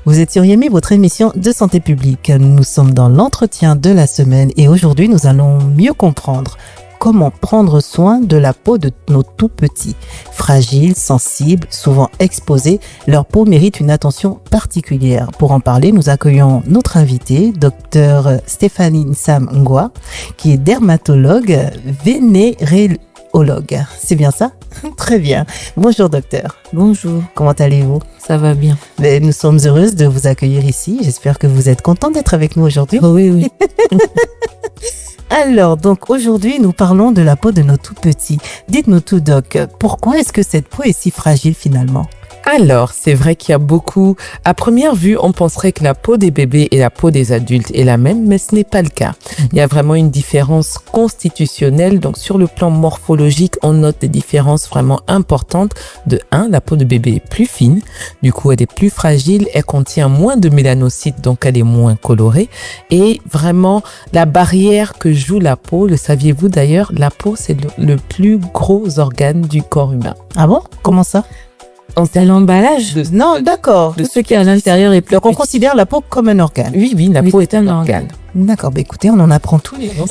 Vous êtes sur Yemi, votre émission de santé publique. Nous sommes dans l'entretien de la semaine et aujourd'hui, nous allons mieux comprendre comment prendre soin de la peau de nos tout petits. Fragiles, sensibles, souvent exposés, leur peau mérite une attention particulière. Pour en parler, nous accueillons notre invitée, Dr Stéphanie Nsam Ngwa, qui est dermatologue vénéréologue. C'est bien ça? Très bien. Bonjour docteur. Bonjour. Comment allez-vous? Ça va bien. Nous sommes heureuses de vous accueillir ici. J'espère que vous êtes content d'être avec nous aujourd'hui. Oh, oui. Alors, donc aujourd'hui, nous parlons de la peau de nos tout petits. Dites-nous tout, doc, pourquoi est-ce que cette peau est si fragile finalement? Alors, c'est vrai qu'il y a beaucoup... À première vue, on penserait que la peau des bébés et la peau des adultes est la même, mais ce n'est pas le cas. Il y a vraiment une différence constitutionnelle. Donc, sur le plan morphologique, on note des différences vraiment importantes. De 1, la peau de bébé est plus fine. Du coup, elle est plus fragile. Elle contient moins de mélanocytes, donc elle est moins colorée. Et vraiment, la barrière que joue la peau, le saviez-vous d'ailleurs, la peau, c'est le plus gros organe du corps humain. Ah bon? Comment ça? C'est l'emballage Non, d'accord. de ce qui est à l'intérieur est plus Donc on petit. considère la peau comme un organe. Oui, la Oui, peau est c'est un un organe. D'accord, écoutez, on en apprend tous les jours.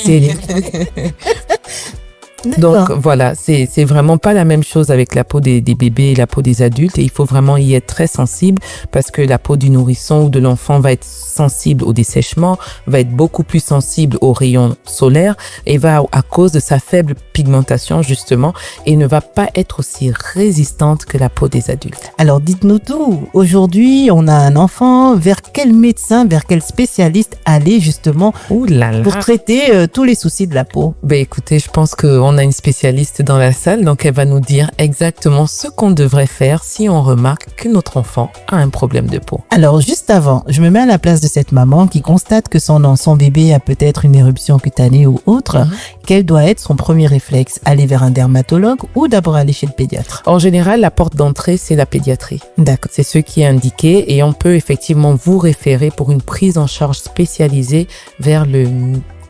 Donc voilà, c'est vraiment pas la même chose avec la peau des bébés et la peau des adultes, et il faut vraiment y être très sensible parce que la peau du nourrisson ou de l'enfant va être sensible au dessèchement, va être beaucoup plus sensible aux rayons solaires et va, à cause de sa faible pigmentation justement, et ne va pas être aussi résistante que la peau des adultes. Alors dites-nous tout. Aujourd'hui, on a un enfant. Vers quel médecin, vers quel spécialiste aller justement Ouh là là. pour traiter tous les soucis de la peau? Ben écoutez, je pense qu'on a une spécialiste dans la salle, donc elle va nous dire exactement ce qu'on devrait faire si on remarque que notre enfant a un problème de peau. Alors juste avant, je me mets à la place de cette maman qui constate que son bébé a peut-être une éruption cutanée ou autre. Quel doit être son premier réflexe? Aller vers un dermatologue ou d'abord aller chez le pédiatre? En général, la porte d'entrée, c'est la pédiatrie. D'accord. C'est ce qui est indiqué et on peut effectivement vous référer pour une prise en charge spécialisée vers le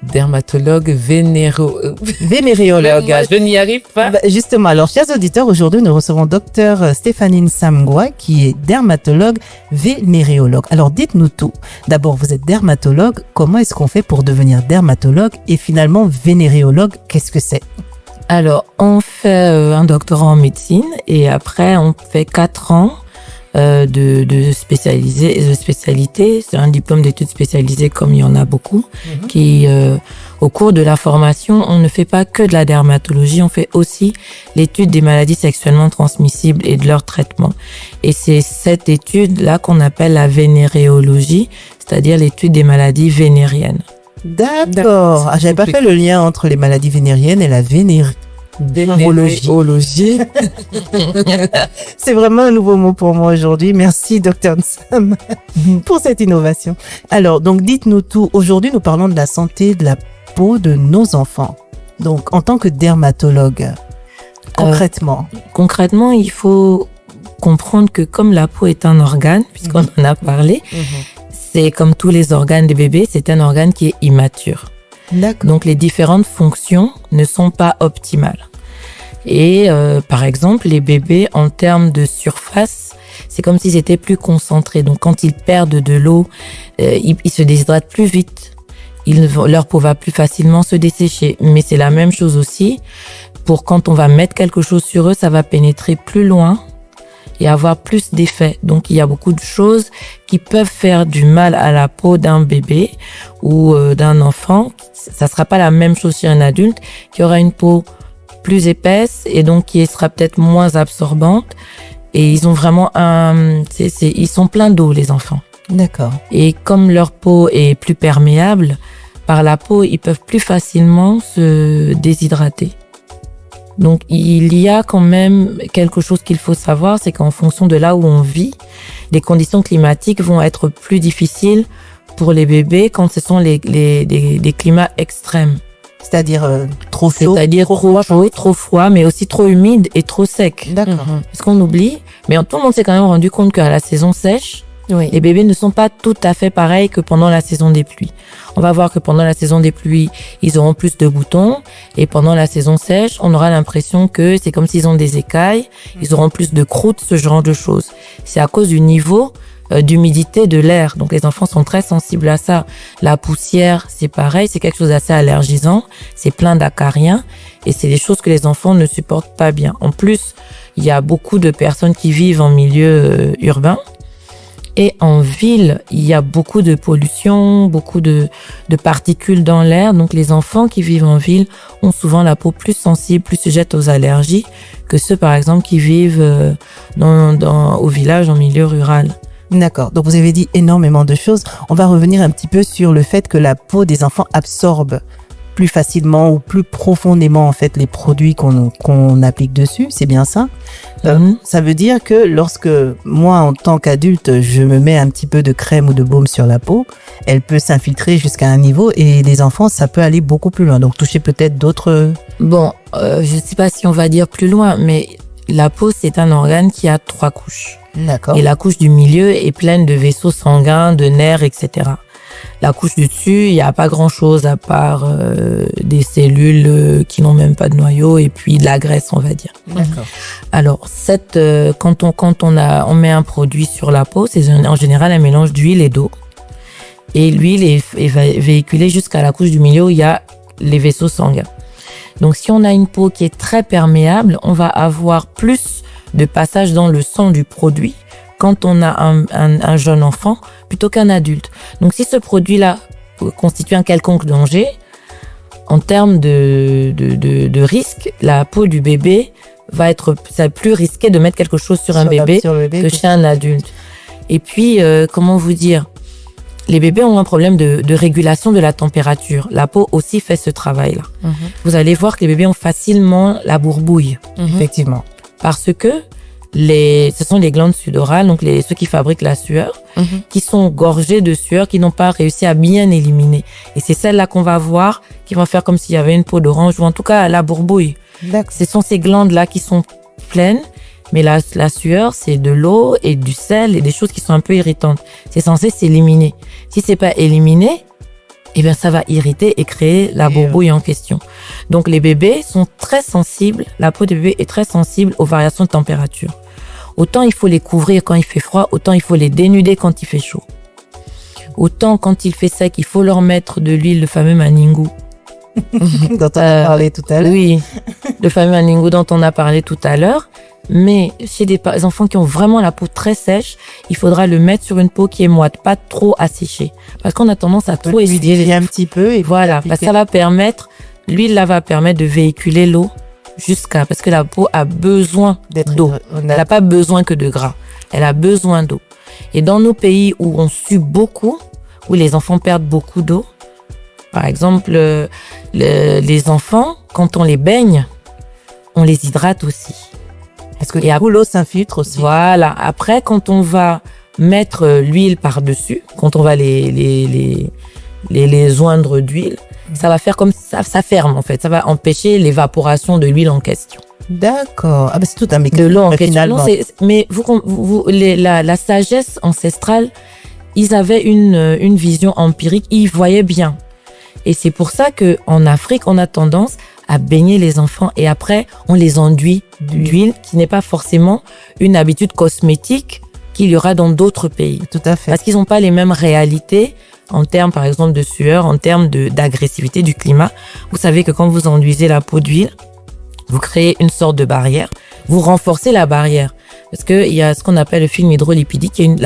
dermatologue vénéréologue. Je n'y arrive pas. Justement, alors chers auditeurs, aujourd'hui nous recevons Dr Stéphanie Nsam Ngwa qui est dermatologue vénéréologue. Alors dites-nous tout. D'abord, vous êtes dermatologue, comment est-ce qu'on fait pour devenir dermatologue? Et finalement, vénéréologue, qu'est-ce que c'est? Alors, on fait un doctorat en médecine et après, on fait 4 ans de spécialité. C'est un diplôme d'études spécialisées comme il y en a beaucoup. Qui, au cours de la formation, on ne fait pas que de la dermatologie, on fait aussi l'étude des maladies sexuellement transmissibles et de leur traitement. Et c'est cette étude-là qu'on appelle la vénéréologie, c'est-à-dire l'étude des maladies vénériennes. D'accord. Ah, j'avais pas fait le lien entre les maladies vénériennes et la vénéréologie. C'est vraiment un nouveau mot pour moi aujourd'hui. Merci, Dr Nsam, pour cette innovation. Alors, donc, dites-nous tout. Aujourd'hui, nous parlons de la santé de la peau de nos enfants. Donc, en tant que dermatologue, Concrètement, il faut comprendre que comme la peau est un organe, puisqu'on en a parlé, c'est comme tous les organes des bébés, c'est un organe qui est immature. D'accord. Donc, les différentes fonctions ne sont pas optimales. Et par exemple, les bébés, en termes de surface, c'est comme s'ils étaient plus concentrés. Donc, quand ils perdent de l'eau, ils se déshydratent plus vite. Leur peau va plus facilement se dessécher. Mais c'est la même chose aussi pour quand on va mettre quelque chose sur eux, ça va pénétrer plus loin et avoir plus d'effets. Donc, il y a beaucoup de choses qui peuvent faire du mal à la peau d'un bébé ou d'un enfant. Ça sera pas la même chose chez un adulte qui aura une peau plus épaisse et donc qui sera peut-être moins absorbante. Et ils ont vraiment ils sont pleins d'eau, les enfants. D'accord. Et comme leur peau est plus perméable, par la peau, ils peuvent plus facilement se déshydrater. Donc, il y a quand même quelque chose qu'il faut savoir, c'est qu'en fonction de là où on vit, les conditions climatiques vont être plus difficiles pour les bébés quand ce sont des climats extrêmes. C'est-à-dire trop chaud, C'est-à-dire trop chaud, trop froid, mais aussi trop humide et trop sec. D'accord. Parce qu'on oublie, mais tout le monde s'est quand même rendu compte qu'à la saison sèche, Oui. les bébés ne sont pas tout à fait pareils que pendant la saison des pluies. On va voir que pendant la saison des pluies, ils auront plus de boutons, et pendant la saison sèche, on aura l'impression que c'est comme s'ils ont des écailles, ils auront plus de croûtes, ce genre de choses. C'est à cause du niveau d'humidité de l'air. Donc les enfants sont très sensibles à ça. La poussière, c'est pareil, c'est quelque chose d'assez allergisant, c'est plein d'acariens et c'est des choses que les enfants ne supportent pas bien. En plus, il y a beaucoup de personnes qui vivent en milieu urbain. Et en ville, il y a beaucoup de pollution, beaucoup de particules dans l'air. Donc, les enfants qui vivent en ville ont souvent la peau plus sensible, plus sujette aux allergies que ceux, par exemple, qui vivent au village, en milieu rural. D'accord. Donc, vous avez dit énormément de choses. On va revenir un petit peu sur le fait que la peau des enfants absorbe plus facilement ou plus profondément en fait les produits qu'on applique dessus, c'est bien ça. Ça veut dire que lorsque moi en tant qu'adulte je me mets un petit peu de crème ou de baume sur la peau, elle peut s'infiltrer jusqu'à un niveau et les enfants ça peut aller beaucoup plus loin, donc toucher peut-être d'autres... Bon, je sais pas si on va dire plus loin, mais la peau c'est un organe qui a 3 couches. D'accord. Et la couche du milieu est pleine de vaisseaux sanguins, de nerfs, etc. La couche du dessus, il n'y a pas grand-chose à part des cellules qui n'ont même pas de noyau et puis de la graisse, on va dire. D'accord. Alors, quand on met un produit sur la peau, c'est en général un mélange d'huile et d'eau. Et l'huile est véhiculée jusqu'à la couche du milieu où il y a les vaisseaux sanguins. Donc, si on a une peau qui est très perméable, on va avoir plus de passage dans le sang du produit quand on a un jeune enfant plutôt qu'un adulte. Donc, si ce produit-là constitue un quelconque danger, en termes de risque, la peau du bébé c'est plus risqué de mettre quelque chose sur un bébé que chez un adulte. Et puis, comment vous dire, les bébés ont un problème de régulation de la température. La peau aussi fait ce travail-là. Vous allez voir que les bébés ont facilement la bourbouille. Effectivement. Parce que ce sont les glandes sudorales, donc ceux qui fabriquent la sueur, qui sont gorgées de sueur, qui n'ont pas réussi à bien éliminer. Et c'est celle-là qu'on va voir, qui va faire comme s'il y avait une peau d'orange, ou en tout cas la bourbouille. D'accord. Ce sont ces glandes-là qui sont pleines, mais la sueur, c'est de l'eau et du sel et des choses qui sont un peu irritantes. C'est censé s'éliminer. Si c'est pas éliminé, eh bien, ça va irriter et créer la bourbouille en question. Donc, les bébés sont très sensibles, la peau des bébés est très sensible aux variations de température. Autant il faut les couvrir quand il fait froid, autant il faut les dénuder quand il fait chaud. Autant quand il fait sec, il faut leur mettre de l'huile, le fameux maningu. Dont on a parlé tout à l'heure. Oui, le fameux maningu dont on a parlé tout à l'heure. Mais chez des enfants qui ont vraiment la peau très sèche, il faudra le mettre sur une peau qui est moite, pas trop asséchée. Parce qu'on a tendance à trop essuyer un petit peu et voilà, parce que ça va permettre, l'huile là va permettre de véhiculer l'eau parce que la peau a besoin d'eau. Elle n'a pas besoin que de gras. Elle a besoin d'eau. Et dans nos pays où on sue beaucoup, où les enfants perdent beaucoup d'eau, par exemple, les enfants, quand on les baigne, on les hydrate aussi. Parce que l'eau s'infiltre aussi. Voilà. Après, quand on va mettre l'huile par-dessus, quand on va les oindre d'huile, ça va faire comme ça ferme en fait. Ça va empêcher l'évaporation de l'huile en question. D'accord. Ah ben c'est tout un mécanisme. De l'eau en question. Finalement. Mais la sagesse ancestrale, ils avaient une vision empirique. Ils voyaient bien. Et c'est pour ça que en Afrique, on a tendance à baigner les enfants et après, on les enduit d'huile, qui n'est pas forcément une habitude cosmétique qu'il y aura dans d'autres pays. Tout à fait. Parce qu'ils n'ont pas les mêmes réalités en termes, par exemple, de sueur, en termes d'agressivité du climat. Vous savez que quand vous enduisez la peau d'huile, vous créez une sorte de barrière. Vous renforcez la barrière. Parce qu'il y a ce qu'on appelle le film hydrolipidique, qui est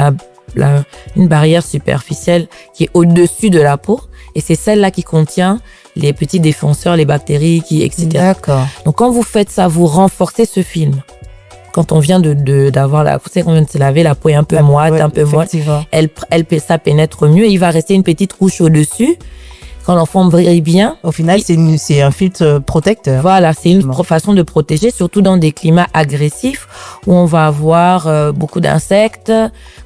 une barrière superficielle qui est au-dessus de la peau. Et c'est celle-là qui contient les petits défenseurs, les bactéries, etc. D'accord. Donc, quand vous faites ça, vous renforcez ce film. Quand on vient d'avoir vous savez, quand on vient de se laver, la peau est un peu moite, un peu moite. Ça pénètre mieux. Il va rester une petite couche au-dessus. Quand l'enfant brille bien. Au final, c'est un filtre protecteur. Voilà, c'est une façon de protéger, surtout dans des climats agressifs où on va avoir beaucoup d'insectes,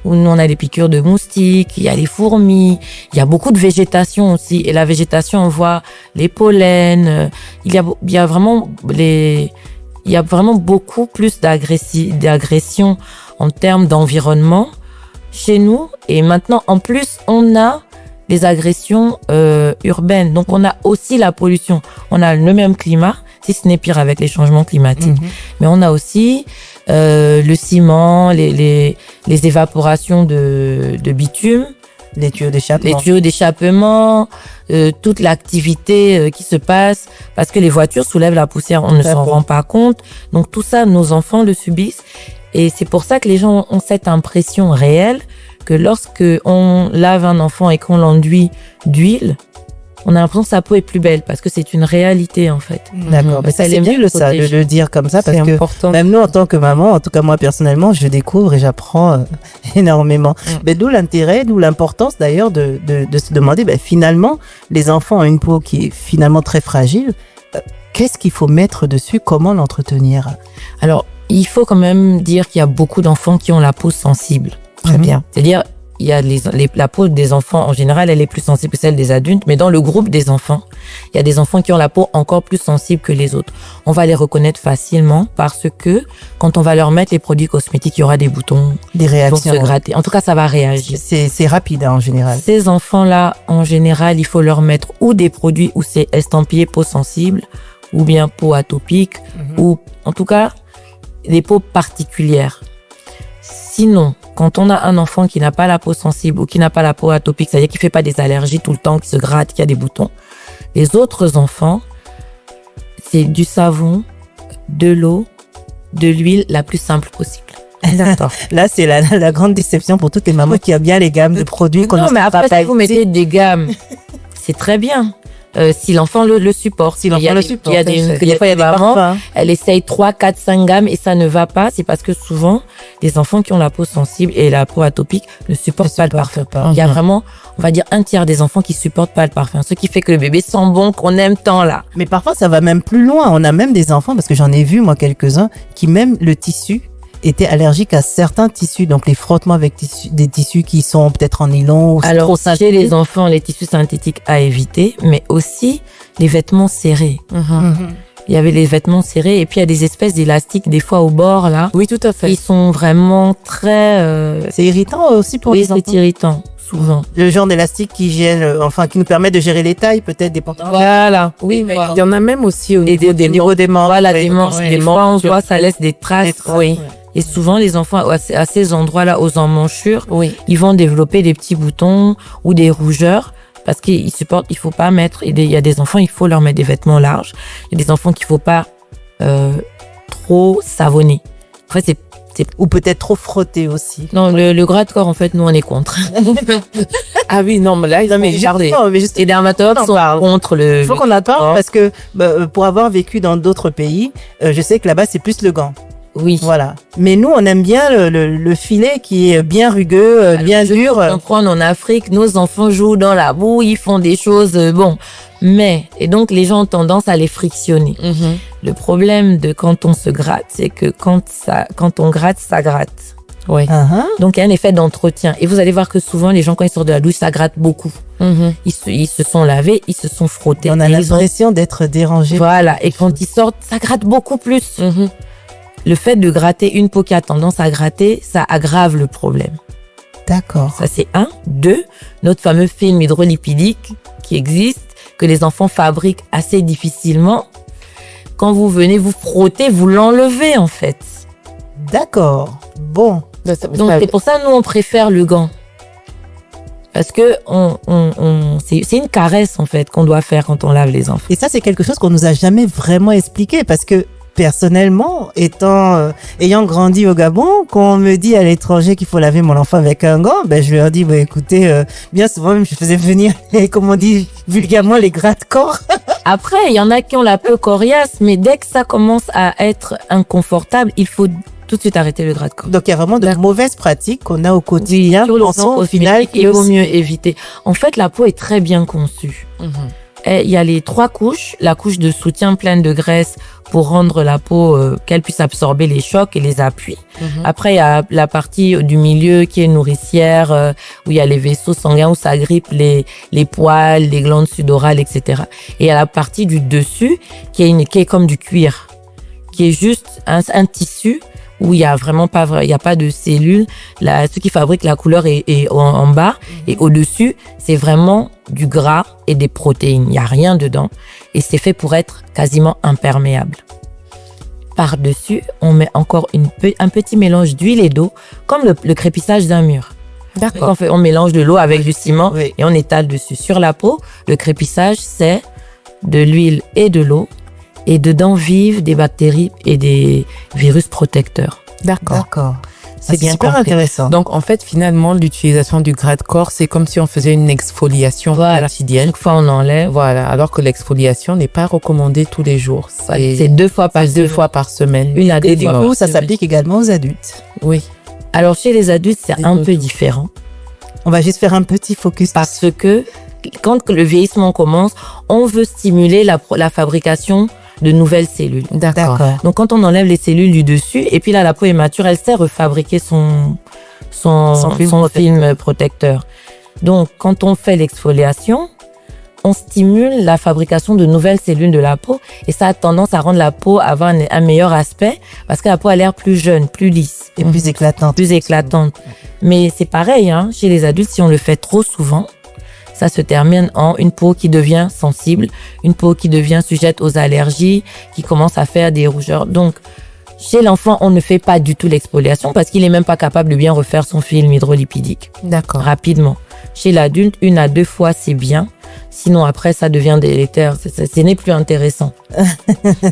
où on a des piqûres de moustiques, il y a les fourmis, il y a beaucoup de végétation aussi. Et la végétation, on voit les pollens. Il y a vraiment beaucoup plus d'agression en termes d'environnement chez nous. Et maintenant, en plus, on a les agressions urbaines. Donc, on a aussi la pollution. On a le même climat, si ce n'est pire avec les changements climatiques. Mais on a aussi le ciment, les évaporations de bitume, Les tuyaux d'échappement. les tuyaux d'échappement, toute l'activité qui se passe, parce que les voitures soulèvent la poussière, on ne s'en rend pas compte. Donc tout ça, nos enfants le subissent. Et c'est pour ça que les gens ont cette impression réelle que lorsque on lave un enfant et qu'on l'enduit d'huile, on a l'impression que sa peau est plus belle, parce que c'est une réalité en fait. D'accord. Mais ça, c'est bien ça, de le dire comme ça, parce que important. même nous, en tant que maman, en tout cas moi personnellement, je découvre et j'apprends énormément. Mais d'où l'intérêt, d'où l'importance d'ailleurs de se demander, finalement, les enfants ont une peau qui est finalement très fragile. Qu'est-ce qu'il faut mettre dessus? Comment l'entretenir? Alors, il faut quand même dire qu'il y a beaucoup d'enfants qui ont la peau sensible. Très bien. C'est-à-dire, il y a la peau des enfants, en général, elle est plus sensible que celle des adultes, mais dans le groupe des enfants, il y a des enfants qui ont la peau encore plus sensible que les autres. On va les reconnaître facilement parce que quand on va leur mettre les produits cosmétiques, il y aura des boutons, Des ils vont réactions. se gratter. En tout cas, ça va réagir. C'est rapide en général. Ces enfants-là, en général, il faut leur mettre ou des produits où c'est estampillé peau sensible, ou bien peau atopique, ou en tout cas, des peaux particulières. Sinon, quand on a un enfant qui n'a pas la peau sensible ou qui n'a pas la peau atopique, c'est-à-dire qui fait pas des allergies tout le temps, qui se gratte, qui a des boutons, les autres enfants, c'est du savon, de l'eau, de l'huile la plus simple possible. D'accord. Là, c'est la grande déception pour toutes les mamans qui aiment bien les gammes de produits qu'on Non, mais après, pas si vous mettez des gammes, c'est très bien. Si l'enfant le supporte. Si l'enfant le supporte, Il y a des fois, il y a des mamans, elle essaye 3, 4, 5 gammes et ça ne va pas. C'est parce que souvent, les enfants qui ont la peau sensible et la peau atopique ne supportent pas le parfum. Il y a vraiment, on va dire, un tiers des enfants qui supportent pas le parfum. Ce qui fait que le bébé sent bon, qu'on aime tant là. Mais parfois, ça va même plus loin. On a même des enfants, parce que j'en ai vu, moi, quelques-uns, qui même le tissu étaient allergiques à certains tissus. Donc, les frottements avec des tissus qui sont peut-être en nylon ou Alors, trop chez synthétiques. les enfants, les tissus synthétiques à éviter, mais aussi les vêtements serrés. Il y avait les vêtements serrés et puis il y a des espèces d'élastiques, des fois au bord, là, Oui, tout à fait. qui sont vraiment très... C'est irritant aussi pour oui, les enfants. c'est irritant, souvent. Le genre d'élastique qui gêne, qui nous permet de gérer les tailles, peut-être, des pantalons. Voilà. Oui, mais il y en a même aussi au Et niveau Au niveau des manches. Voilà, ouais. des manches. Ouais. Des fois, on voit, ça laisse des traces. Des traces, Oui. ouais. Et souvent, les enfants, à ces endroits-là, aux emmanchures, Oui. ils vont développer des petits boutons ou des rougeurs parce qu'ils supportent, il faut pas mettre, il y a des enfants, il faut leur mettre des vêtements larges. Il y a des enfants qu'il faut pas trop savonner. En fait, Ou peut-être trop frotté aussi. non, le gras de corps, en fait, nous, on est contre. Ah oui, non, mais là, Non, mais Les dermatologues On en sont parle. contre le... il faut qu'on en parle parce que pour avoir vécu dans d'autres pays, je sais que là-bas, c'est plus le gant. Oui. Voilà. Mais nous, on aime bien le filet qui est bien rugueux, bien dur. On prend en Afrique, nos enfants jouent dans la boue, ils font des choses, bon. Mais, et donc les gens ont tendance à les frictionner. Le problème de quand on se gratte, c'est que quand on gratte, ça gratte. Oui. Donc il y a un effet d'entretien. Et vous allez voir que souvent, les gens, quand ils sortent de la douche, ça gratte beaucoup. Ils se sont lavés, ils se sont frottés. On a Et ils ont- l'impression d'être dérangé. Voilà. Et quand ils sortent, ça gratte beaucoup plus. Le fait de gratter une peau qui a tendance à gratter, ça aggrave le problème. D'accord. Ça, c'est 1. 2, notre fameux film hydrolipidique qui existe, que les enfants fabriquent assez difficilement. Quand vous venez vous frotter, vous l'enlevez, en fait. D'accord. Bon. Donc, c'est pour ça, nous, on préfère le gant. Parce que c'est une caresse, en fait, qu'on doit faire quand on lave les enfants. Et ça, c'est quelque chose qu'on nous a jamais vraiment expliqué parce que personnellement, ayant grandi au Gabon, quand on me dit à l'étranger qu'il faut laver mon enfant avec un gant, je leur dis, écoutez, bien souvent même je faisais venir, comme on dit vulgairement, les gratte-corps. Après, il y en a qui ont la peau coriace, mais dès que ça commence à être inconfortable, il faut tout de suite arrêter le gratte-corps. Donc il y a vraiment de mauvaises pratiques qu'on a au quotidien. Sur le Pensons plan au final cosmétique, il vaut mieux éviter. En fait, la peau est très bien conçue. Et il y a les 3 couches, la couche de soutien pleine de graisse pour rendre la peau qu'elle puisse absorber les chocs et les appuis. Après, il y a la partie du milieu qui est nourricière, où il y a les vaisseaux sanguins, où ça grippe les poils, les glandes sudorales, etc. Et il y a la partie du dessus qui est comme du cuir, qui est juste un tissu où il y a vraiment pas, il y a pas de cellules. Ce qui fabrique la couleur est en bas, et au-dessus, c'est vraiment du gras et des protéines. Il y a rien dedans, et c'est fait pour être quasiment imperméable. par-dessus, on met encore un petit mélange d'huile et d'eau, comme le crépissage d'un mur. D'accord. On mélange de l'eau avec du ciment Oui. et on étale dessus. Sur la peau, le crépissage, c'est de l'huile et de l'eau. Et dedans vivent des bactéries et des virus protecteurs. D'accord. D'accord. C'est bien super compris. intéressant. Donc, en fait, finalement, l'utilisation du gras de corps, c'est comme si on faisait une exfoliation Voilà. quotidienne. Chaque fois, on enlève. Voilà. Alors que l'exfoliation n'est pas recommandée tous les jours. C'est 2 fois par deux fois par semaine. Une à Et deux du fois coup, par ça semaine. s'applique également aux adultes. Oui. Alors, chez les adultes, c'est Des un peu photos. différent. On va juste faire un petit focus. Parce que quand le vieillissement commence, on veut stimuler la fabrication de nouvelles cellules. D'accord. D'accord. Donc, quand on enlève les cellules du dessus, et puis là, la peau est mature, elle sait refabriquer son film protecteur. Donc, quand on fait l'exfoliation, on stimule la fabrication de nouvelles cellules de la peau et ça a tendance à rendre la peau avoir un meilleur aspect parce que la peau a l'air plus jeune, plus lisse, Et plus éclatante. plus éclatante. Mais c'est pareil, hein, chez les adultes, si on le fait trop souvent, ça se termine en une peau qui devient sensible, une peau qui devient sujette aux allergies, qui commence à faire des rougeurs. Donc, chez l'enfant, on ne fait pas du tout l'exfoliation parce qu'il est même pas capable de bien refaire son film hydrolipidique D'accord. rapidement. Chez l'adulte, 1 à 2 fois, c'est bien. Sinon, après, ça devient délétère. Ce n'est plus intéressant.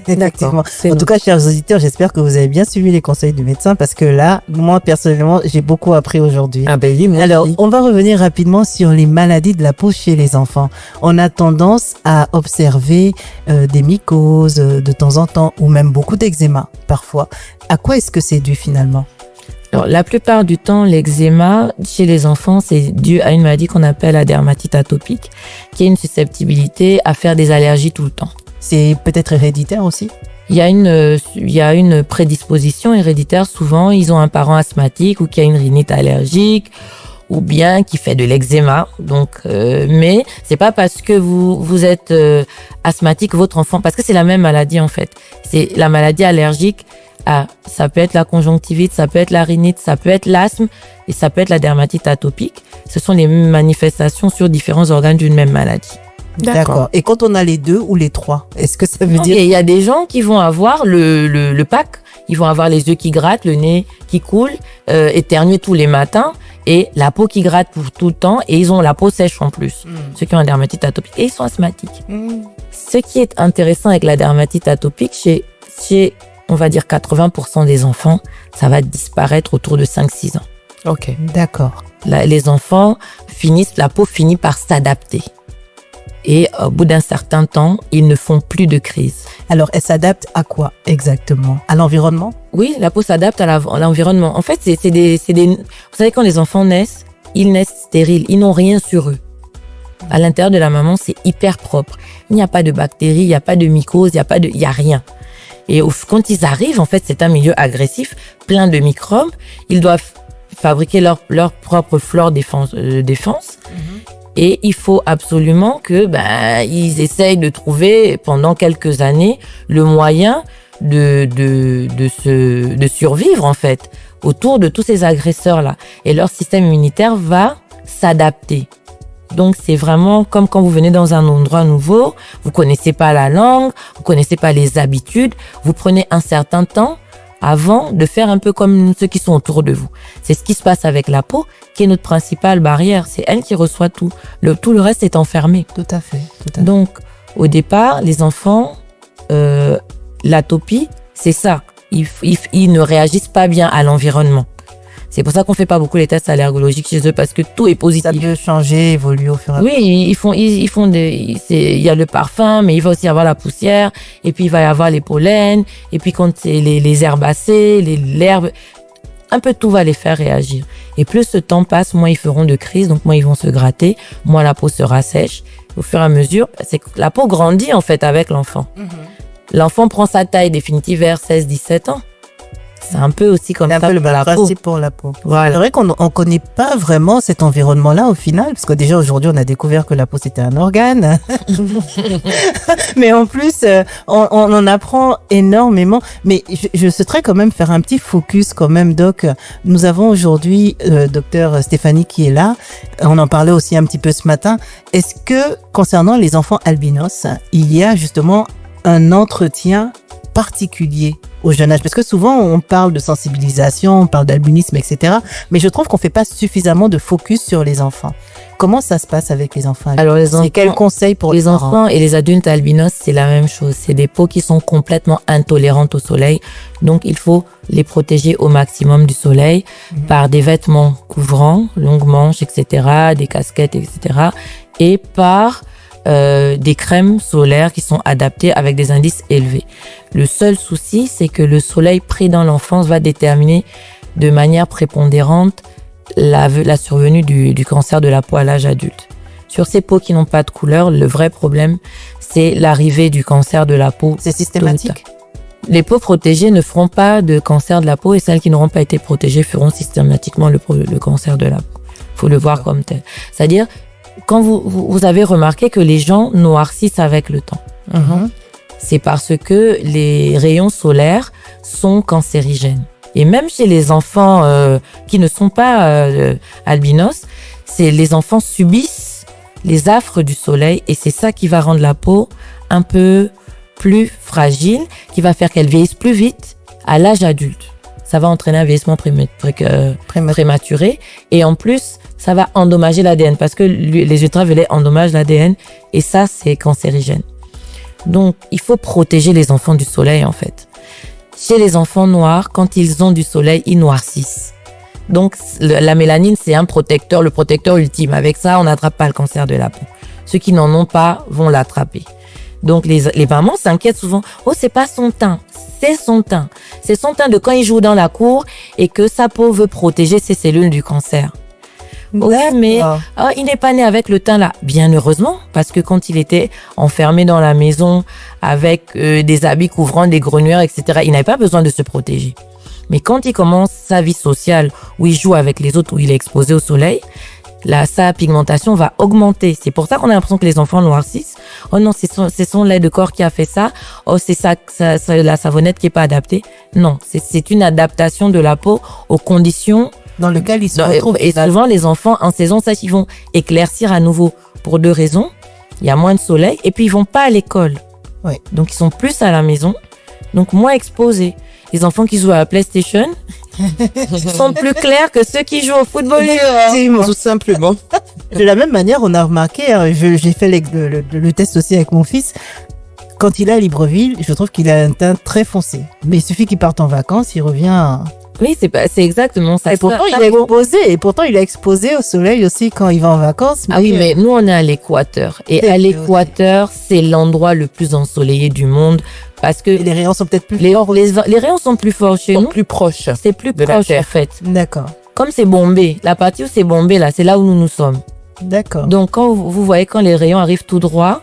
Effectivement. C'est En tout cas, chers auditeurs, j'espère que vous avez bien suivi les conseils du médecin parce que là, moi, personnellement, j'ai beaucoup appris aujourd'hui. Ah ben oui, moi Alors, aussi. on va revenir rapidement sur les maladies de la peau chez les enfants. On a tendance à observer des mycoses de temps en temps ou même beaucoup d'eczéma parfois. À quoi est-ce que c'est dû finalement? Alors, la plupart du temps, l'eczéma chez les enfants, c'est dû à une maladie qu'on appelle la dermatite atopique, qui est une susceptibilité à faire des allergies tout le temps. C'est peut-être héréditaire aussi? Il y a une prédisposition héréditaire. Souvent, ils ont un parent asthmatique ou qui a une rhinite allergique ou bien qui fait de l'eczéma. Donc, mais c'est pas parce que vous êtes asthmatique votre enfant, parce que c'est la même maladie en fait. C'est la maladie allergique. Ça peut être la conjonctivite, ça peut être la rhinite, ça peut être l'asthme et ça peut être la dermatite atopique. Ce sont les manifestations sur différents organes d'une même maladie. D'accord. Et quand on a les deux ou les trois, est-ce que ça veut dire? Et il y a des gens qui vont avoir le pack, ils vont avoir les yeux qui grattent, le nez qui coule, éternuer tous les matins et la peau qui gratte pour tout le temps et ils ont la peau sèche en plus. Ceux qui ont une dermatite atopique et ils sont asthmatiques. Ce qui est intéressant avec la dermatite atopique, chez on va dire 80% des enfants, ça va disparaître autour de 5-6 ans. Ok. D'accord. Les enfants la peau finit par s'adapter. Et au bout d'un certain temps, ils ne font plus de crise. Alors, elle s'adapte à quoi exactement? À l'environnement? Oui, la peau s'adapte à l'environnement. En fait, vous savez, quand les enfants naissent, ils naissent stériles, ils n'ont rien sur eux. À l'intérieur de la maman, c'est hyper propre. Il n'y a pas de bactéries, il n'y a pas de mycoses, il y a rien. Et quand ils arrivent, en fait, c'est un milieu agressif, plein de microbes. Ils doivent fabriquer leur propre flore défense. Et il faut absolument que ils essayent de trouver pendant quelques années le moyen de survivre en fait autour de tous ces agresseurs là. Et leur système immunitaire va s'adapter. Donc c'est vraiment comme quand vous venez dans un endroit nouveau, vous connaissez pas la langue, vous connaissez pas les habitudes, vous prenez un certain temps avant de faire un peu comme ceux qui sont autour de vous. C'est ce qui se passe avec la peau, qui est notre principale barrière. C'est elle qui reçoit tout. Tout le reste est enfermé. Tout à fait. Donc, au départ, les enfants, l'atopie, c'est ça. Ils ne réagissent pas bien à l'environnement. C'est pour ça qu'on fait pas beaucoup les tests allergologiques chez eux parce que tout est positif. Ça peut changer, évoluer au fur et à mesure. Oui, il y a le parfum, mais il va aussi y avoir la poussière, et puis il va y avoir les pollens, et puis quand c'est les herbacées, l'herbe, un peu tout va les faire réagir. Et plus ce temps passe, moins ils feront de crise, donc moins ils vont se gratter, moins la peau sera sèche. Au fur et à mesure, c'est que la peau grandit en fait avec l'enfant. L'enfant prend sa taille définitive vers 16-17 ans. C'est un peu aussi comme ça le pour la peau. principe pour la peau. Voilà. C'est vrai qu'on ne connaît pas vraiment cet environnement-là au final, parce que déjà aujourd'hui on a découvert que la peau c'était un organe. Mais en plus, on en apprend énormément. Mais je souhaiterais quand même faire un petit focus quand même, Doc. Nous avons aujourd'hui docteur Stéphanie qui est là. On en parlait aussi un petit peu ce matin. Est-ce que concernant les enfants albinos, il y a justement un entretien particulier au jeune âge? Parce que souvent, on parle de sensibilisation, on parle d'albinisme, etc. Mais je trouve qu'on fait pas suffisamment de focus sur les enfants. Comment ça se passe avec les enfants? Alors, les enfants, quels conseils pour les parents? enfants et les adultes albinos, c'est la même chose. C'est des peaux qui sont complètement intolérantes au soleil. Donc, il faut les protéger au maximum du soleil par des vêtements couvrants, longues manches, etc., des casquettes, etc. Et par des crèmes solaires qui sont adaptées avec des indices élevés. Le seul souci, c'est que le soleil pris dans l'enfance va déterminer de manière prépondérante la survenue du cancer de la peau à l'âge adulte. Sur ces peaux qui n'ont pas de couleur, le vrai problème, c'est l'arrivée du cancer de la peau. C'est systématique? Les peaux protégées ne feront pas de cancer de la peau et celles qui n'auront pas été protégées feront systématiquement le cancer de la peau. Faut le voir comme tel. C'est-à-dire, quand vous avez remarqué que les gens noircissent avec le temps, c'est parce que les rayons solaires sont cancérigènes. Et même chez les enfants qui ne sont pas albinos, les enfants subissent les affres du soleil et c'est ça qui va rendre la peau un peu plus fragile, qui va faire qu'elle vieillisse plus vite à l'âge adulte. Ça va entraîner un vieillissement prématuré et en plus, ça va endommager l'ADN parce que les ultraviolets endommagent l'ADN et ça, c'est cancérigène. Donc, il faut protéger les enfants du soleil en fait. Chez les enfants noirs, quand ils ont du soleil, ils noircissent. Donc, la mélanine, c'est un protecteur, le protecteur ultime. Avec ça, on n'attrape pas le cancer de la peau. Ceux qui n'en ont pas vont l'attraper. Donc, les mamans s'inquiètent souvent. Oh, c'est pas son teint. C'est son teint. C'est son teint de quand il joue dans la cour et que sa peau veut protéger ses cellules du cancer. Ouais, mais il n'est pas né avec le teint là. Bien heureusement, parce que quand il était enfermé dans la maison avec des habits couvrant des grenouillères, etc., il n'avait pas besoin de se protéger. Mais quand il commence sa vie sociale, où il joue avec les autres, où il est exposé au soleil, sa pigmentation va augmenter. C'est pour ça qu'on a l'impression que les enfants noircissent. Oh non, c'est son lait de corps qui a fait ça. Oh, c'est la savonnette qui est pas adaptée. Non, c'est une adaptation de la peau aux conditions dans lequel ils se retrouvent. Et souvent, les enfants, en saison, ça, ils vont éclaircir à nouveau pour 2 raisons. Il y a moins de soleil et puis ils vont pas à l'école. Oui. Donc, ils sont plus à la maison, donc moins exposés. Les enfants qui jouent à la PlayStation sont plus clairs que ceux qui jouent au football. Tout simplement. De la même manière, on a remarqué, j'ai fait le test aussi avec mon fils, quand il est à Libreville, je trouve qu'il a un teint très foncé. Mais il suffit qu'il parte en vacances, il revient... Oui, c'est exactement ça. Et pourtant, il est exposé au soleil aussi quand il va en vacances. Ah oui, mais nous, on est à l'équateur. Et à l'équateur, c'est l'endroit le plus ensoleillé du monde parce que... Et les rayons sont peut-être plus forts. Les rayons sont plus forts chez nous. Plus proches. C'est plus proche, en fait. D'accord. Comme c'est bombé, la partie où c'est bombé, là, c'est là où nous sommes. D'accord. Donc, quand vous voyez, quand les rayons arrivent tout droit,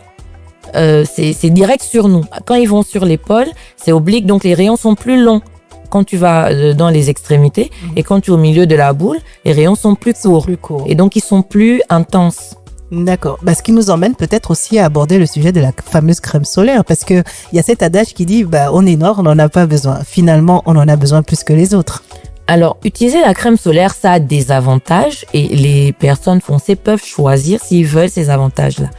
c'est direct sur nous. Quand ils vont sur l'épaule, c'est oblique, donc les rayons sont plus longs. Quand tu vas dans les extrémités et quand tu es au milieu de la boule, les rayons sont plus courts. Et donc, ils sont plus intenses. D'accord. Ce qui nous emmène peut-être aussi à aborder le sujet de la fameuse crème solaire parce que il y a cet adage qui dit, on est noir, on n'en a pas besoin. Finalement, on en a besoin plus que les autres. Alors, utiliser la crème solaire, ça a des avantages et les personnes foncées peuvent choisir s'ils veulent ces avantages-là.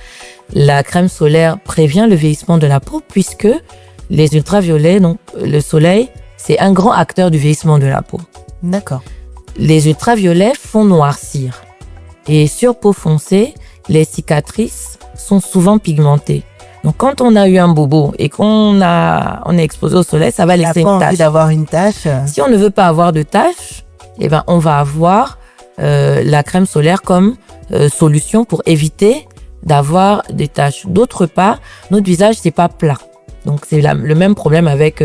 La crème solaire prévient le vieillissement de la peau puisque les ultraviolets, donc le soleil, c'est un grand acteur du vieillissement de la peau. D'accord. Les ultraviolets font noircir. Et sur peau foncée, les cicatrices sont souvent pigmentées. Donc, quand on a eu un bobo et on est exposé au soleil, ça va laisser une tache. D'avoir une tache. Si on ne veut pas avoir de tache, on va avoir la crème solaire comme solution pour éviter d'avoir des taches. D'autre part, notre visage, c'est pas plat. Donc, c'est le même problème avec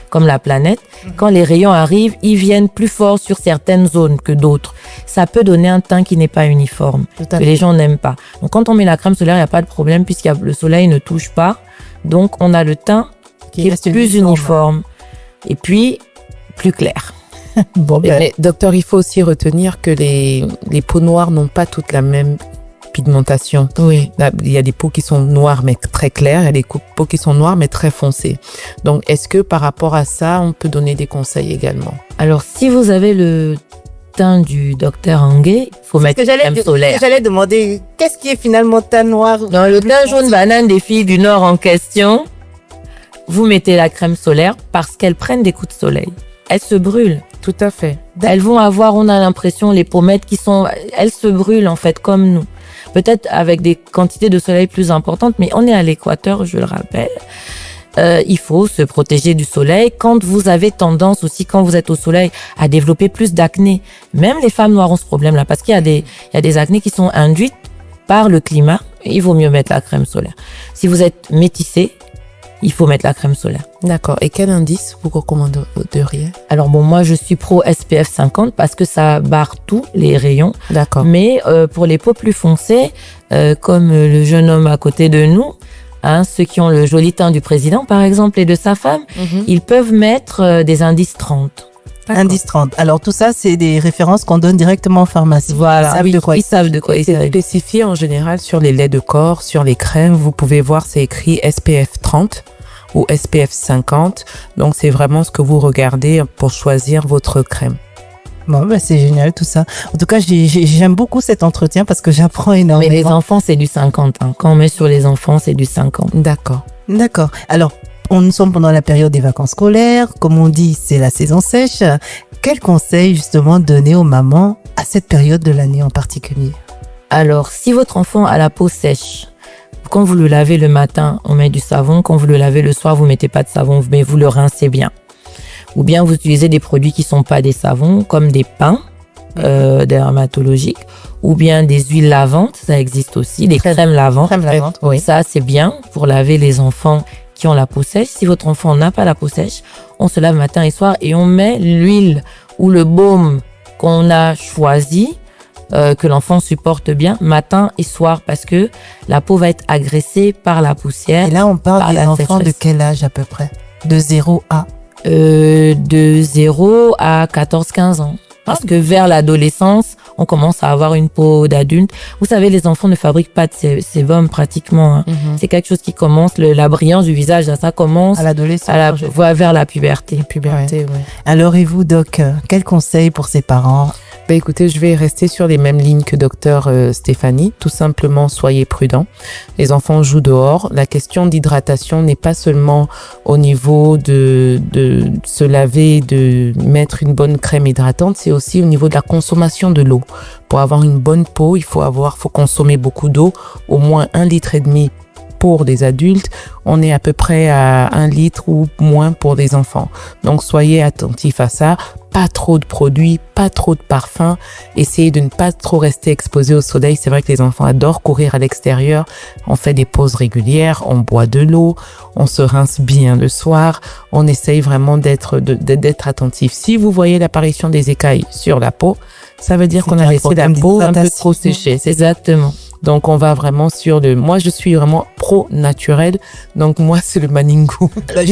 comme la planète. Quand les rayons arrivent, ils viennent plus fort sur certaines zones que d'autres. Ça peut donner un teint qui n'est pas uniforme, que les gens n'aiment pas. Donc, quand on met la crème solaire, il n'y a pas de problème puisque le soleil ne touche pas. Donc, on a le teint qui est plus uniforme et puis plus clair. Mais docteur, il faut aussi retenir que les peaux noires n'ont pas toutes la même pigmentation. Oui. Il y a des peaux qui sont noires mais très claires, il y a des peaux qui sont noires mais très foncées. Donc, est-ce que par rapport à ça, on peut donner des conseils également? Alors, si vous avez le teint du docteur Anguet, il faut mettre crème solaire. J'allais demander, qu'est-ce qui est finalement teint noir? Non, le teint jaune banane des filles du Nord en question, vous mettez la crème solaire parce qu'elles prennent des coups de soleil. Elles se brûlent. Tout à fait. Elles vont avoir, on a l'impression, les pommettes elles se brûlent en fait comme nous. Peut-être avec des quantités de soleil plus importantes, mais on est à l'équateur, je le rappelle. Il faut se protéger du soleil. Quand vous avez tendance aussi, quand vous êtes au soleil, à développer plus d'acné. Même les femmes noires ont ce problème-là parce qu'il y a des acnés qui sont induites par le climat. Il vaut mieux mettre la crème solaire. Si vous êtes métissé, il faut mettre la crème solaire. D'accord. Et quel indice vous recommanderiez? Alors bon, moi je suis pro SPF 50 parce que ça barre tous les rayons. D'accord. Mais pour les peaux plus foncées, comme le jeune homme à côté de nous, ceux qui ont le joli teint du président par exemple et de sa femme, ils peuvent mettre des indices 30. D'accord. Indice 30. Alors tout ça, c'est des références qu'on donne directement en pharmacie. Voilà, ils savent de quoi il C'est s'agit. spécifié en général sur les laits de corps, sur les crèmes. Vous pouvez voir, c'est écrit SPF 30 ou SPF 50. Donc c'est vraiment ce que vous regardez pour choisir votre crème. Bon, bah, c'est génial tout ça. En tout cas, j'aime beaucoup cet entretien parce que j'apprends énormément. Mais les enfants, c'est du 50. Quand on met sur les enfants, c'est du 50. D'accord. D'accord. Alors, nous sommes pendant la période des vacances scolaires. Comme on dit, c'est la saison sèche. Quels conseils justement donner aux mamans à cette période de l'année en particulier? Alors, si votre enfant a la peau sèche, quand vous le lavez le matin, on met du savon. Quand vous le lavez le soir, vous mettez pas de savon, mais vous le rincez bien. Ou bien vous utilisez des produits qui sont pas des savons, comme des pains dermatologiques, ou bien des huiles lavantes, ça existe aussi, des crèmes lavantes. Crème lavante, oui. Ça, c'est bien pour laver les enfants qui ont la peau sèche. Si votre enfant n'a pas la peau sèche, on se lave matin et soir et on met l'huile ou le baume qu'on a choisi, que l'enfant supporte bien, matin et soir, parce que la peau va être agressée par la poussière. Et là, on parle par des la enfants de sécheresse. quel âge à peu près? De 0 à? De 0 à 14-15 ans. Parce que vers l'adolescence, on commence à avoir une peau d'adulte. Vous savez, les enfants ne fabriquent pas de sébum pratiquement. C'est quelque chose qui commence, la brillance du visage, ça commence À l'adolescence. vers la puberté. Puberté, ouais. Alors, et vous, Doc, quels conseils pour ces parents? Ben écoutez, je vais rester sur les mêmes lignes que docteur Stéphanie. Tout simplement, soyez prudents. Les enfants jouent dehors. La question d'hydratation n'est pas seulement au niveau de se laver, de mettre une bonne crème hydratante, c'est aussi au niveau de la consommation de l'eau. Pour avoir une bonne peau, il faut consommer beaucoup d'eau, au moins 1,5 litre pour des adultes. On est à peu près à 1 litre ou moins pour des enfants. Donc, soyez attentifs à ça. Pas trop de produits, pas trop de parfums. Essayez de ne pas trop rester exposé au soleil. C'est vrai que les enfants adorent courir à l'extérieur. On fait des pauses régulières, on boit de l'eau, on se rince bien le soir. On essaye vraiment d'être attentif. Si vous voyez l'apparition des écailles sur la peau, ça veut dire qu'on a laissé la peau un peu trop séchée. C'est Exactement. Donc, on va vraiment moi, je suis vraiment pro-naturel. Donc, moi, c'est le Maningo.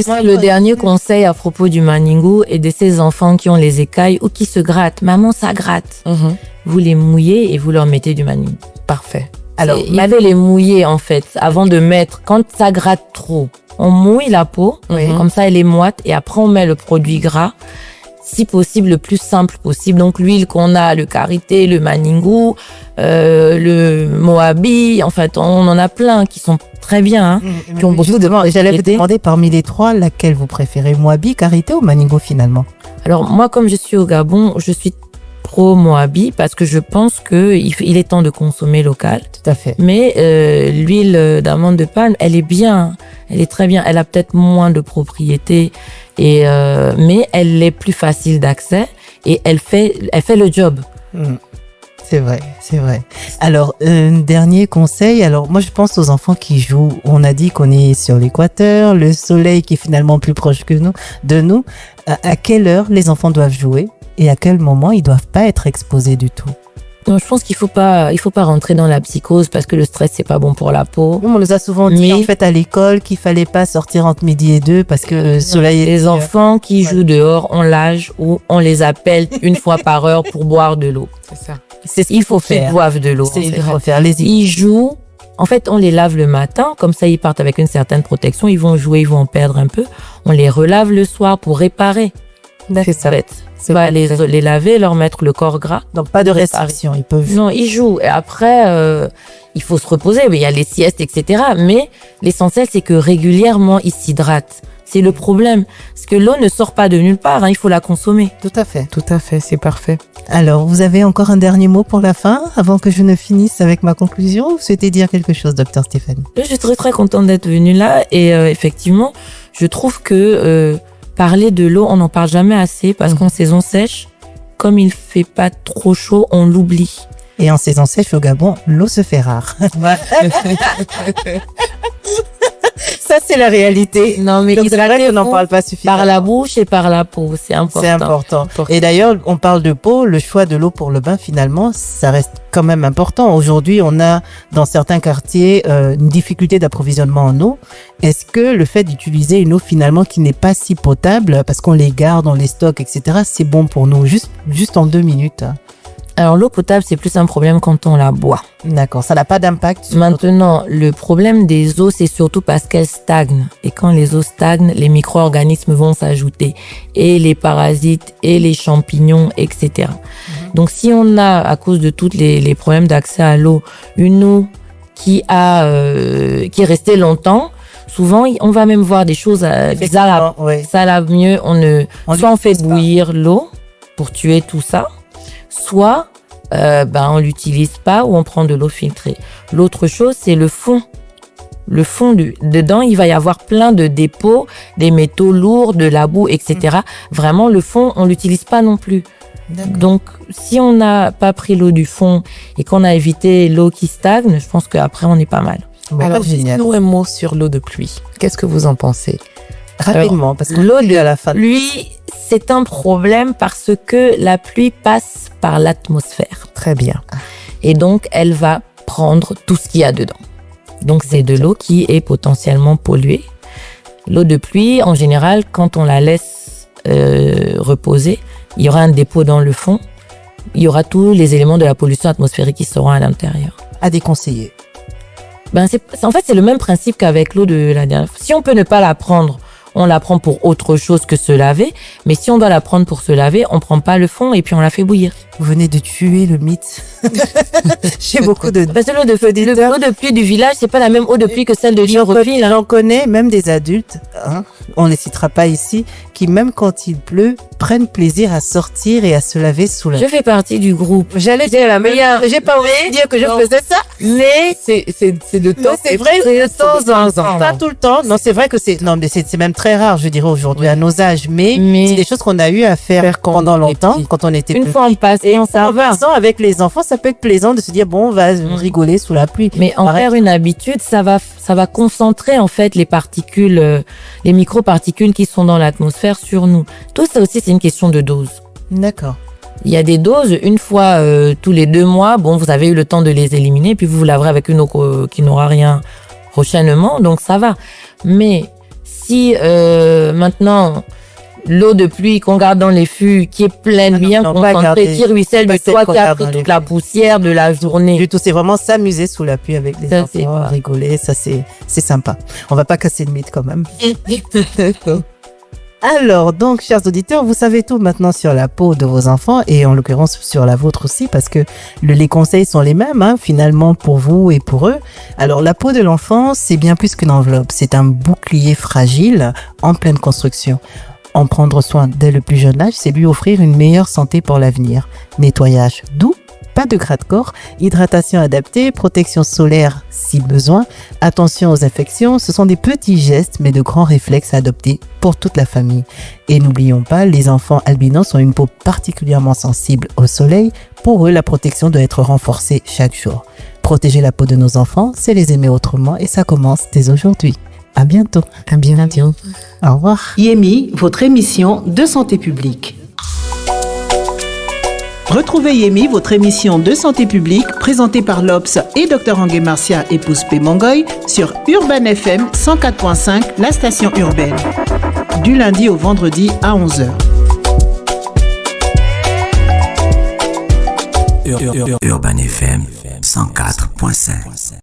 Moi, le dernier conseil à propos du Maningo et de ces enfants qui ont les écailles ou qui se grattent. Maman, ça gratte. Vous les mouillez et vous leur mettez du Maningo. Parfait. Alors, il faut les mouiller, en fait, avant de mettre, quand ça gratte trop. On mouille la peau, comme ça, elle est moite, et après, on met le produit gras. Si possible, le plus simple possible. Donc, l'huile qu'on a, le karité, le Maningo, le Moabi, en fait, on en a plein qui sont très bien, qui ont beaucoup de J'allais vous propriétés. demander parmi les trois, laquelle vous préférez? Moabi, karité ou Maningo finalement? Alors, moi, comme je suis au Gabon, je suis pro Moabi parce que je pense que il est temps de consommer local. Tout à fait. Mais l'huile d'amande de palme, elle est bien, elle est très bien. Elle a peut-être moins de propriétés, mais elle est plus facile d'accès et elle fait le job. C'est vrai, c'est vrai. Alors, dernier conseil. Alors, moi, je pense aux enfants qui jouent. On a dit qu'on est sur l'équateur, le soleil qui est finalement plus proche que de nous. À quelle heure les enfants doivent jouer et à quel moment ils doivent pas être exposés du tout? Donc, je pense qu'il faut pas rentrer dans la psychose parce que le stress c'est pas bon pour la peau. On nous a souvent dit Mais- en fait à l'école qu'il fallait pas sortir entre midi et 2 parce que le soleil. Les enfants qui jouent dehors ont l'âge où on les appelle une fois par heure pour boire de l'eau. C'est ça. C'est ce Il faut qu'ils boivent de l'eau. C'est ce qu'il faut faire. Les Ils jouent. En fait, on les lave le matin, comme ça ils partent avec une certaine protection. Ils vont jouer, ils vont en perdre un peu. On les relave le soir pour réparer. C'est ça. C'est pas les laver, leur mettre le corps gras. Donc pas de restriction, ils peuvent. Non, ils jouent. Et après, il faut se reposer. Mais il y a les siestes, etc. Mais l'essentiel, c'est que régulièrement, ils s'hydratent. C'est le problème. Parce que l'eau ne sort pas de nulle part, il faut la consommer. Tout à fait. Tout à fait, c'est parfait. Alors, vous avez encore un dernier mot pour la fin, avant que je ne finisse avec ma conclusion? Vous souhaitez dire quelque chose, docteur Stéphanie? Je suis très très contente d'être venue là et effectivement, je trouve que parler de l'eau, on n'en parle jamais assez parce qu'en saison sèche, comme il fait pas trop chaud, on l'oublie. Et en saison sèche au Gabon, l'eau se fait rare. Ça, c'est la réalité. Non, mais Donc, c'est vrai qu'on n'en hydratez-vous parle pas suffisamment. par la bouche et par la peau, c'est important. C'est important. Et d'ailleurs, on parle de peau, le choix de l'eau pour le bain, finalement, ça reste quand même important. Aujourd'hui, on a dans certains quartiers une difficulté d'approvisionnement en eau. Est-ce que le fait d'utiliser une eau finalement qui n'est pas si potable, parce qu'on les garde, on les stocke, etc., c'est bon pour nous? Juste en 2 minutes. Alors l'eau potable, c'est plus un problème quand on la boit. D'accord, ça n'a pas d'impact sur Maintenant, le problème des eaux, c'est surtout parce qu'elles stagnent. Et quand les eaux stagnent, les micro-organismes vont s'ajouter. Et les parasites, et les champignons, etc. Donc si on a, à cause de tous les problèmes d'accès à l'eau, une eau qui est restée longtemps, souvent, on va même voir des choses bizarres. Oui. Ça lave mieux. Soit on fait l'utilise pas. bouillir l'eau pour tuer tout ça, soit on l'utilise pas ou on prend de l'eau filtrée. L'autre chose, c'est le fond. Le fond dedans, il va y avoir plein de dépôts, des métaux lourds, de la boue, etc. Vraiment, le fond, on l'utilise pas non plus. D'accord. Donc, si on n'a pas pris l'eau du fond et qu'on a évité l'eau qui stagne, je pense qu'après, on est pas mal. Bon, Alors, génial. dites-nous un mot sur l'eau de pluie. Qu'est-ce que vous en pensez? Rapidement, parce que l'eau à la fin. Pluie, c'est un problème parce que la pluie passe par l'atmosphère. Très bien. Et donc, elle va prendre tout ce qu'il y a dedans. Donc, c'est de l'eau qui est potentiellement polluée. L'eau de pluie, en général, quand on la laisse reposer, il y aura un dépôt dans le fond. Il y aura tous les éléments de la pollution atmosphérique qui seront à l'intérieur. À déconseiller. En fait, c'est le même principe qu'avec l'eau de la dernière fois. Si on peut ne pas la prendre, on la prend pour autre chose que se laver. Mais si on doit la prendre pour se laver, on prend pas le fond et puis on la fait bouillir. Vous venez de tuer le mythe. J'ai beaucoup de... Parce que l'eau de pluie du village, c'est pas la même eau de pluie que celle de Libreville. J'en connais même des adultes, on ne les citera pas ici, qui même quand il pleut, prennent plaisir à sortir et à se laver sous la... Je fais partie du groupe. J'allais dire la meilleure. J'ai pas envie de dire que je faisais ça, mais C'est de temps. c'est vrai, C'est de temps en temps. pas tout le temps. Non, c'est vrai que c'est même très rare, je dirais aujourd'hui à nos âges, mais c'est des choses qu'on a eu à faire pendant longtemps, quand on était Une petit. fois on passe et on En passant avec les enfants, ça peut être plaisant de se dire bon, on va rigoler sous la pluie. Mais en Pareil. faire une habitude, ça va concentrer en fait les particules, les microparticules qui sont dans l'atmosphère sur nous. Tout ça aussi, c'est une question de dose. D'accord. Il y a des doses, une fois tous les 2 mois, vous avez eu le temps de les éliminer, puis vous laverez avec une eau qui n'aura rien prochainement, donc ça va. Mais si maintenant l'eau de pluie qu'on garde dans les fûts, qui est pleine, bien pas concentrée, garder. qui ruisselle Pas du celle toit, qu'on qui a garde pris dans les toute la fûts. poussière de la journée. Du tout, c'est vraiment s'amuser sous la pluie avec les Ça, c'est enfants, vrai. rigoler, ça c'est sympa. On va pas casser le mythe quand même. Alors, donc, chers auditeurs, vous savez tout maintenant sur la peau de vos enfants et en l'occurrence sur la vôtre aussi parce que les conseils sont les mêmes, finalement, pour vous et pour eux. Alors, la peau de l'enfant, c'est bien plus qu'une enveloppe. C'est un bouclier fragile en pleine construction. En prendre soin dès le plus jeune âge, c'est lui offrir une meilleure santé pour l'avenir. Nettoyage doux, pas de gras de corps, hydratation adaptée, protection solaire si besoin, attention aux infections, ce sont des petits gestes mais de grands réflexes à adopter pour toute la famille. Et n'oublions pas, les enfants albinos ont une peau particulièrement sensible au soleil. Pour eux, la protection doit être renforcée chaque jour. Protéger la peau de nos enfants, c'est les aimer autrement et ça commence dès aujourd'hui. À bientôt. À bientôt. Au revoir. Yemi, votre émission de santé publique. Retrouvez Yemi, votre émission de santé publique, présentée par l'Obs et Dr Angué Marcia et Pouspé Mongoy sur Urban FM 104.5, la station urbaine. Du lundi au vendredi à 11h. Urban FM 104.5.